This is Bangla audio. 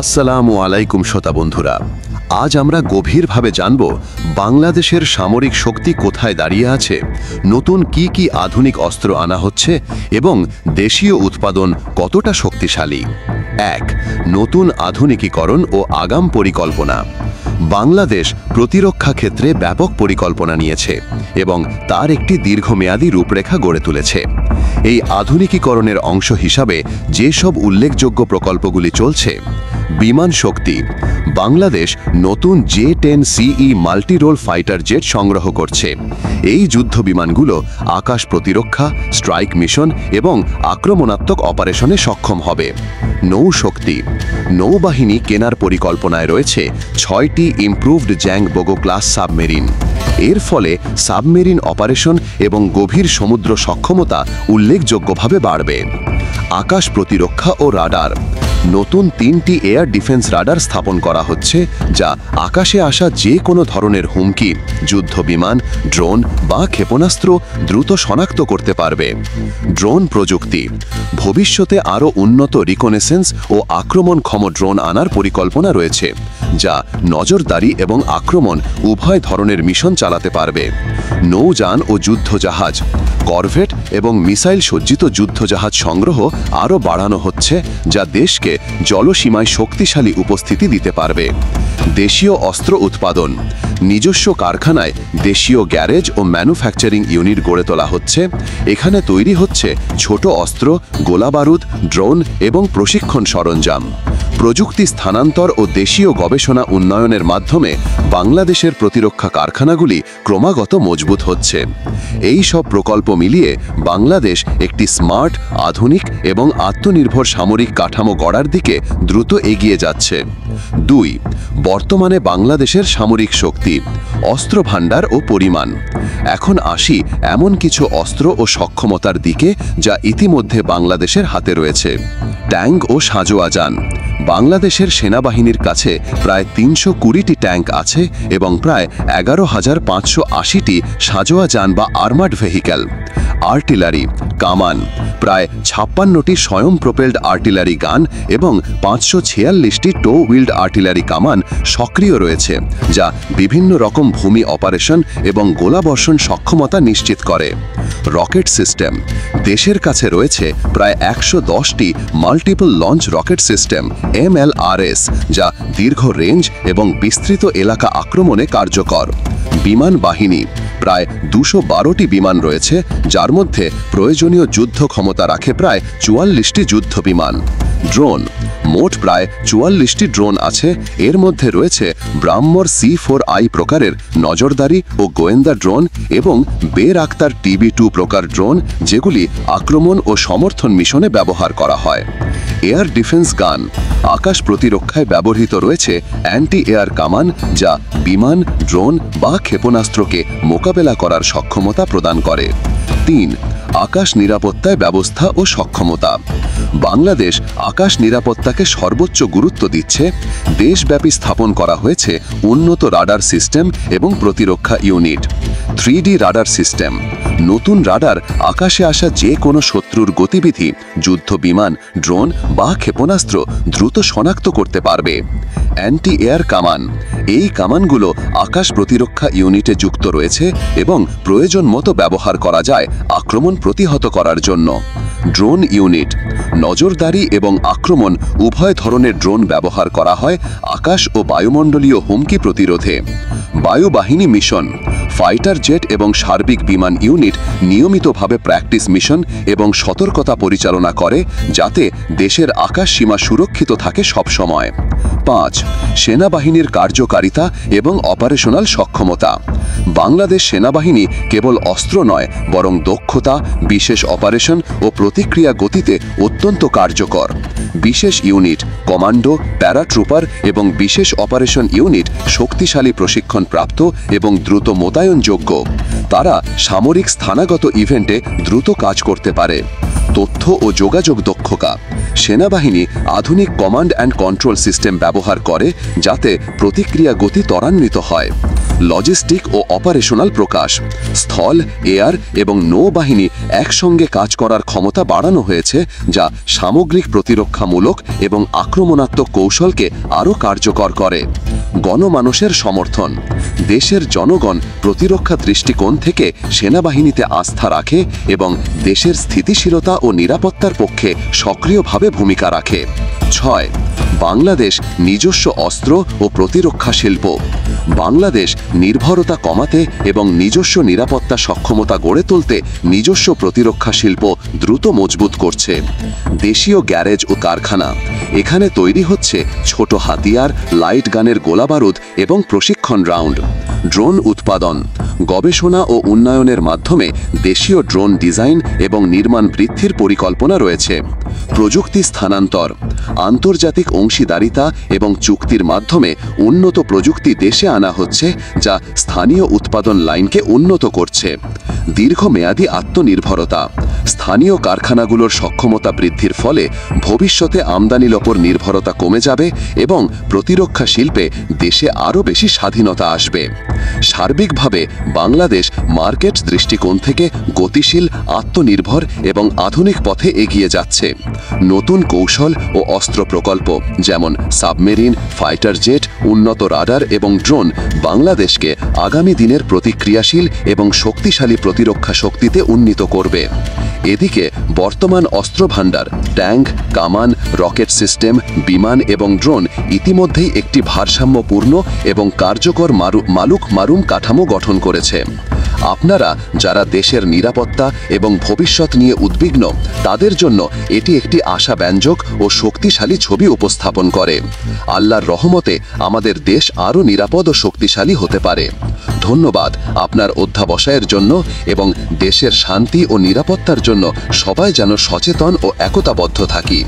আসসালামু আলাইকুম শ্রোতা বন্ধুরা, আজ আমরা গভীরভাবে জানব বাংলাদেশের সামরিক শক্তি কোথায় দাঁড়িয়ে আছে, নতুন কি আধুনিক অস্ত্র আনা হচ্ছে এবং দেশীয় উৎপাদন কতটা শক্তিশালী। ১. নতুন আধুনিকীকরণ ও আগাম পরিকল্পনা। বাংলাদেশ প্রতিরক্ষা ক্ষেত্রে ব্যাপক পরিকল্পনা নিয়েছে এবং তার একটি দীর্ঘমেয়াদী রূপরেখা গড়ে তুলেছে। এই আধুনিকীকরণের অংশ হিসাবে যেসব উল্লেখযোগ্য প্রকল্পগুলি চলছে: বিমান শক্তি। বাংলাদেশ নতুন J-10CE মাল্টিরোল ফাইটার জেট সংগ্রহ করছে। এই যুদ্ধ বিমানগুলো আকাশ প্রতিরক্ষা, স্ট্রাইক মিশন এবং আক্রমণাত্মক অপারেশনে সক্ষম হবে। নৌশক্তি। নৌবাহিনী কেনার পরিকল্পনায় রয়েছে 6টি ইমপ্রুভড জ্যাংবোগো ক্লাস সাবমেরিন। এর ফলে সাবমেরিন অপারেশন এবং গভীর সমুদ্র সক্ষমতা উল্লেখযোগ্যভাবে বাড়বে। আকাশ প্রতিরক্ষা ও রাডার। নতুন 3টি এয়ার ডিফেন্স রাডার স্থাপন করা হচ্ছে, যা আকাশে আসা যে কোনো ধরনের হুমকি, যুদ্ধ বিমান, ড্রোন বা ক্ষেপণাস্ত্র দ্রুত শনাক্ত করতে পারবে। ড্রোন প্রযুক্তি। ভবিষ্যতে আরও উন্নত রিকনেসেন্স ও আক্রমণক্ষম ড্রোন আনার পরিকল্পনা রয়েছে, যা নজরদারি এবং আক্রমণ উভয় ধরনের মিশন চালাতে পারবে। নৌযান ও যুদ্ধজাহাজ। করভেট এবং মিসাইল সজ্জিত যুদ্ধজাহাজ সংগ্রহ আরও বাড়ানো হচ্ছে, যা দেশকে জলসীমায় শক্তিশালী উপস্থিতি দিতে পারবে। দেশীয় অস্ত্র উৎপাদন। নিজস্ব কারখানায় দেশীয় গ্যারেজ ও ম্যানুফ্যাকচারিং ইউনিট গড়ে তোলা হচ্ছে। এখানে তৈরি হচ্ছে ছোট অস্ত্র, গোলাবারুদ, ড্রোন এবং প্রশিক্ষণ সরঞ্জাম। প্রযুক্তি স্থানান্তর ও দেশীয় গবেষণা উন্নয়নের মাধ্যমে বাংলাদেশের প্রতিরক্ষা কারখানাগুলি ক্রমাগত মজবুত হচ্ছে। এই সব প্রকল্প মিলিয়ে বাংলাদেশ একটি স্মার্ট, আধুনিক এবং আত্মনির্ভর সামরিক কাঠামো গড়ার দিকে দ্রুত এগিয়ে যাচ্ছে। ২. বর্তমানে বাংলাদেশের সামরিক শক্তি, অস্ত্র ভাণ্ডার ও পরিমাণ। এখন আসি এমন কিছু অস্ত্র ও সক্ষমতার দিকে যা ইতিমধ্যে বাংলাদেশের হাতে রয়েছে। ট্যাঙ্ক ও সাঁজোয়া যান। বাংলাদেশের সেনাবাহিনীর কাছে প্রায় ৩২০টি ট্যাঙ্ক আছে এবং প্রায় ১১,৫৮০টি সাঁজোয়া যান বা আর্মার্ড ভেহিক্যাল। আর্টিলারি, কামান। প্রায় ৫৬টি স্বয়ং প্রোপেলড আর্টিলারি গান এবং ৫৪৬টি টো হুইল্ড আর্টিলারি কামান সক্রিয় রয়েছে, যা বিভিন্ন রকম ভূমি অপারেশন এবং গোলাবর্ষণ সক্ষমতা নিশ্চিত করে। Rocket system. দেশের কাছে রয়েছে প্রায় ১১০টি multiple launch rocket system MLRS, যা দীর্ঘ রেঞ্জ এবং বিস্তৃত এলাকা আক্রমণে কার্যকর। বিমান বাহিনী। প্রায় ২১২টি বিমান রয়েছে, যার মধ্যে প্রয়োজনীয় যুদ্ধ ক্ষমতা রাখে প্রায় ৪৪টি যুদ্ধ বিমান। ড্রোন। মোট প্রায় ৪৪টি ড্রোন আছে। এর মধ্যে রয়েছে ব্রাহ্মর C4I প্রকারের নজরদারি ও গোয়েন্দা ড্রোন এবং বের-আক্তার TB2 প্রকার ড্রোন, যেগুলি আক্রমণ ও সমর্থন মিশনে ব্যবহার করা হয়। এয়ার ডিফেন্স গান। আকাশ প্রতিরক্ষায় ব্যবহৃত রয়েছে অ্যান্টি এয়ার কামান, যা বিমান, ড্রোন বা ক্ষেপণাস্ত্রকে মোকাবেলা করার সক্ষমতা প্রদান করে। ৩. আকাশ নিরাপত্তায় ব্যবস্থা ও সক্ষমতা। বাংলাদেশ আকাশ নিরাপত্তাকে সর্বোচ্চ গুরুত্ব দিচ্ছে। দেশব্যাপী স্থাপন করা হয়েছে উন্নত রাডার সিস্টেম এবং প্রতিরক্ষা ইউনিট। 3D radar system. নতুন রাডার আকাশে আসা যে কোনো শত্রুর গতিবিধি, যুদ্ধ বিমান, ড্রোন বা ক্ষেপণাস্ত্র দ্রুত শনাক্ত করতে পারবে। অ্যান্টি এয়ার কামান। এই কামানগুলো আকাশ প্রতিরক্ষা ইউনিটে যুক্ত রয়েছে এবং প্রয়োজন মতো ব্যবহার করা যায় আক্রমণ প্রতিহত করার জন্য। Drone unit. নজরদারি এবং আক্রমণ উভয় ধরনের ড্রোন ব্যবহার করা হয় আকাশ ও বায়ুমণ্ডলীয় হুমকি প্রতিরোধে। বায়ুবাহিনী মিশন। ফাইটার জেট এবং সার্বিক বিমান ইউনিট নিয়মিতভাবে প্র্যাকটিস মিশন এবং সতর্কতা পরিচালনা করে, যাতে দেশের আকাশ সীমা সুরক্ষিত থাকে সবসময়। ৫. সেনাবাহিনীর কার্যকারিতা এবং অপারেশনাল সক্ষমতা। বাংলাদেশ সেনাবাহিনী কেবল অস্ত্র নয়, বরং দক্ষতা, বিশেষ অপারেশন ও প্রতিক্রিয়া গতিতে অত্যন্ত কার্যকর। বিশেষ ইউনিট, কমান্ডো, প্যারাট্রুপার এবং বিশেষ অপারেশন ইউনিট শক্তিশালী প্রশিক্ষণপ্রাপ্ত এবং দ্রুত মোতায়েনযোগ্য। তারা সামরিক স্থানাগত ইভেন্টে দ্রুত কাজ করতে পারে। তথ্য ও যোগাযোগ দক্ষতা। সেনাবাহিনী আধুনিক কমান্ড অ্যান্ড কন্ট্রোল সিস্টেম ব্যবহার করে, যাতে প্রতিক্রিয়া গতি ত্বরান্বিত হয়। লজিস্টিক ও অপারেশনাল প্রকাশ। স্থল, এয়ার এবং নৌবাহিনী একসঙ্গে কাজ করার ক্ষমতা বাড়ানো হয়েছে, যা সামগ্রিক প্রতিরক্ষামূলক এবং আক্রমণাত্মক কৌশলকে আরও কার্যকর করে। গণমানুষের সমর্থন। দেশের জনগণ প্রতিরক্ষা দৃষ্টিকোণ থেকে সেনাবাহিনীতে আস্থা রাখে এবং দেশের স্থিতিশীলতা ও নিরাপত্তার পক্ষে সক্রিয়ভাবে ভূমিকা রাখে। 6. বাংলাদেশ নিজস্ব অস্ত্র ও প্রতিরক্ষা শিল্প। বাংলাদেশ নির্ভরতা কমাতে এবং নিজস্ব নিরাপত্তা সক্ষমতা গড়ে তুলতে নিজস্ব প্রতিরক্ষা শিল্প দ্রুত মজবুত করছে। দেশীয় গ্যারেজ ও কারখানা। এখানে তৈরি হচ্ছে ছোট হাতিয়ার, লাইট গানের গোলাবারুদ এবং প্রশিক্ষণ রাউন্ড। ড্রোন উৎপাদন। গবেষণা ও উন্নয়নের মাধ্যমে দেশীয় ড্রোন ডিজাইন এবং নির্মাণ বৃদ্ধির পরিকল্পনা রয়েছে। প্রযুক্তি স্থানান্তর। আন্তর্জাতিক অংশীদারিতা এবং চুক্তির মাধ্যমে উন্নত প্রযুক্তি দেশে আনা হচ্ছে, যা স্থানীয় উৎপাদন লাইনকে উন্নত করছে। দীর্ঘমেয়াদী আত্মনির্ভরতা। স্থানীয় কারখানাগুলোর সক্ষমতা বৃদ্ধির ফলে ভবিষ্যতে আমদানির ওপর নির্ভরতা কমে যাবে এবং প্রতিরক্ষা শিল্পে দেশে আরও বেশি স্বাধীনতা আসবে। সার্বিকভাবে বাংলাদেশ মার্কেট দৃষ্টিকোণ থেকে গতিশীল, আত্মনির্ভর এবং আধুনিক পথে এগিয়ে যাচ্ছে। নতুন কৌশল ও অস্ত্র প্রকল্প যেমন সাবমেরিন, ফাইটার জেট, উন্নত রাডার এবং ড্রোন বাংলাদেশকে আগামী দিনের প্রতিক্রিয়াশীল এবং শক্তিশালী প্রতিরক্ষা শক্তিতে উন্নীত করবে। এদিকে বর্তমান অস্ত্রভাণ্ডার, ট্যাঙ্ক, কামান, রকেট সিস্টেম, বিমান এবং ড্রোন ইতিমধ্যেই একটি ভারসাম্যপূর্ণ এবং কার্যকর মারুম কাঠামো গঠন করেছে। আপনারা যারা দেশের নিরাপত্তা এবং ভবিষ্যৎ নিয়ে উদ্বিগ্ন, তাদের জন্য এটি একটি আশাব্যঞ্জক ও শক্তিশালী ছবি উপস্থাপন করে। আল্লাহর রহমতে আমাদের দেশ আরও নিরাপদ ও শক্তিশালী হতে পারে। ধন্যবাদ আপনার অধ্যাবসায়ের জন্য, এবং দেশের শান্তি ও নিরাপত্তার জন্য সবাই যেন সচেতন ও একতাবদ্ধ থাকি।